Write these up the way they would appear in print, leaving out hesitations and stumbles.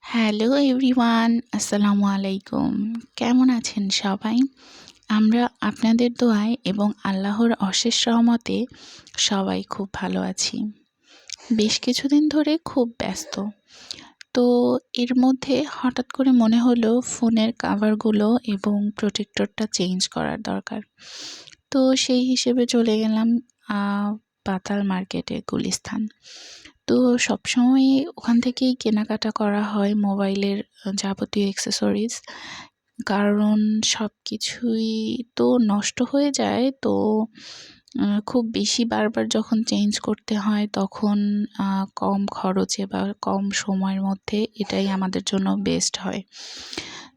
Hello everyone, আসসালামু আলাইকুম। কেমন আছেন সবাই? আমরা আপনাদের দোয়ায় এবং আল্লাহর অশেষ রহমতে সবাই খুব ভালো আছি। বেশ কিছুদিন ধরে খুব ব্যস্ত। তো এর মধ্যে হঠাৎ করে মনে হলো ফোনের কাভারগুলো এবং প্রোটেক্টরটা চেঞ্জ করার দরকার। তো সেই হিসেবে চলে গেলাম পাতাল মার্কেটে, গুলিস্তান। তো সবসময়ই ওখান থেকেই কেনাকাটা করা হয় মোবাইলের যাবতীয় অ্যাক্সেসরিজ। কারণ সব কিছুই তো নষ্ট হয়ে যায়। তো খুব বেশি বারবার যখন চেঞ্জ করতে হয় তখন কম খরচে বা কম সময়ের মধ্যে এটাই আমাদের জন্য বেস্ট হয়।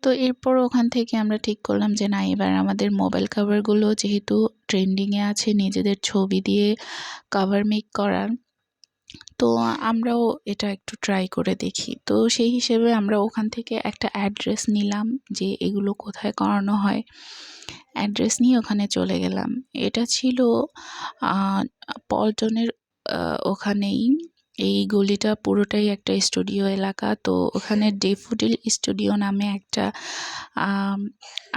তো এরপর ওখান থেকে আমরা ঠিক করলাম যে না, এবার আমাদের মোবাইল কভারগুলো যেহেতু ট্রেন্ডিংয়ে আছে নিজেদের ছবি দিয়ে কভার মেক করার, তো আমরাও এটা একটু ট্রাই করে দেখি। তো সেই হিসেবে আমরা ওখান থেকে একটা অ্যাড্রেস নিলাম যে এগুলো কোথায় করানো হয়। অ্যাড্রেস নিয়ে ওখানে চলে গেলাম। এটা ছিল পল্টনের ওখানেই। এই গলিটা পুরোটাই একটা স্টুডিও এলাকা। তো ওখানে ডেফোডিল স্টুডিও নামে একটা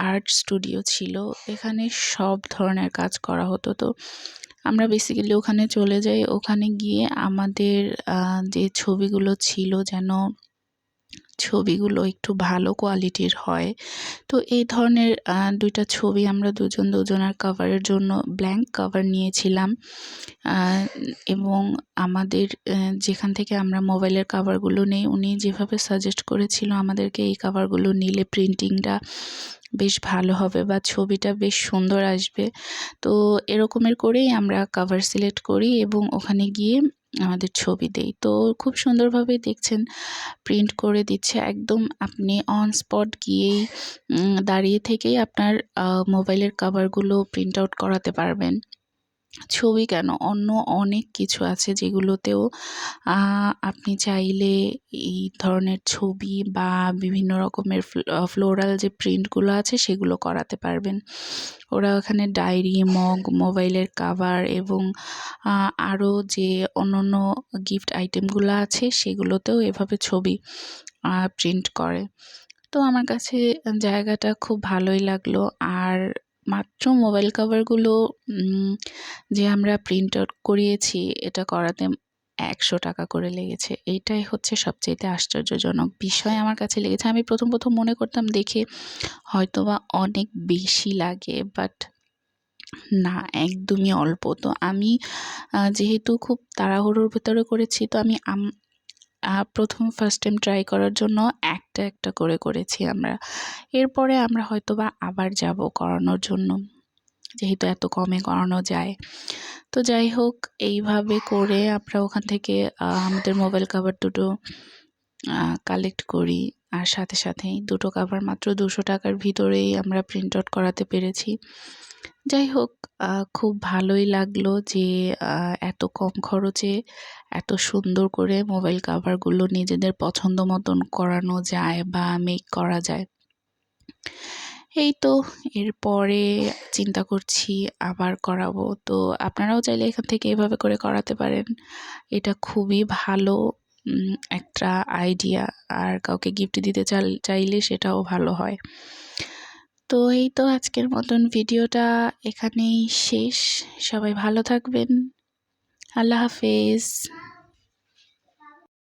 আর্ট স্টুডিও ছিল। এখানে সব ধরনের কাজ করা হতো। তো আমরা বেসিক্যালি ওখানে চলে যাই। ওখানে গিয়ে আমাদের যে ছবিগুলো ছিল, যেন ছবিগুলো একটু ভালো কোয়ালিটির হয়। তো এই ধরনের ২টা ছবি আমরা দুজনার কভারের জন্য ব্ল্যাঙ্ক কভার নিয়েছিলাম। এবং আমাদের যেখান থেকে আমরা মোবাইলের কভারগুলো নেই, উনি যেভাবে সাজেস্ট করেছিল আমাদেরকে এই কভারগুলো নিলে প্রিন্টিংটা বেশ ভালো হবে বা ছবিটা বেশ সুন্দর আসবে। তো এরকমের করেই আমরা কভার সিলেক্ট করি এবং ওখানে গিয়ে আমাদের ছবি দেই। তো খুব সুন্দরভাবে দেখছেন প্রিন্ট করে দিচ্ছে। একদম আপনি অন স্পট গিয়েই দাঁড়িয়ে থেকেই আপনার মোবাইলের কভারগুলো প্রিন্ট আউট করাতে পারবেন। ছবি কেন, অন্য অনেক কিছু আছে যেগুলোতেও আপনি চাইলে এই ধরনের ছবি বা বিভিন্ন রকমের ফ্লোরাল যে প্রিন্টগুলো আছে সেগুলো করাতে পারবেন। ওরা ওখানে ডায়েরি, মগ, মোবাইলের কাভার এবং আরও যে অন্যান্য গিফট আইটেমগুলো আছে সেগুলোতেও এভাবে ছবি প্রিন্ট করে। তো আমার কাছে জায়গাটা খুব ভালোই লাগলো। আর মাত্র মোবাইল কভারগুলো যে আমরা প্রিন্ট আউট করিয়েছি, এটা করাতে ১০০ টাকা করে লেগেছে। এইটাই হচ্ছে সবচাইতে আশ্চর্যজনক বিষয় আমার কাছে লেগেছে। আমি প্রথম মনে করতাম দেখে হয়তোবা অনেক বেশি লাগে, বাট না, একদমই অল্প। তো আমি যেহেতু খুব তাড়াহুড়োর ভেতরে করেছি, তো আমি ফার্স্ট টাইম ট্রাই করার জন্য একটা করে করেছি আমরা। এরপরে আমরা হয়তোবা আবার যাব করানোর জন্য, যেহেতু এত কমে করানো যায়। তো যাই হোক, এইভাবে করে আমরা ওখান থেকে আমাদের মোবাইল কভার দুটো কালেক্ট করি। আর সাথে সাথেই দুটো কভার মাত্র ২০০ টাকার ভিতরেই আমরা প্রিন্ট আউট করাতে পেরেছি। যাই হোক, খুব ভালোই লাগলো যে এত কম খরচে এত সুন্দর করে মোবাইল কভারগুলো নিজেদের পছন্দ মতন করানো যায় বা মেক করা যায়। এই তো, এরপরে চিন্তা করছি আবার করাবো। তো আপনারাও চাইলে এখান থেকে এভাবে করে করাতে পারেন। এটা খুবই ভালো একটা আইডিয়া। আর কাউকে গিফট দিতে চাইলে সেটাও ভালো হয়। তো এই তো, আজকের মতন ভিডিওটা এখানেই শেষ। সবাই ভালো থাকবেন। আল্লাহ হাফেজ।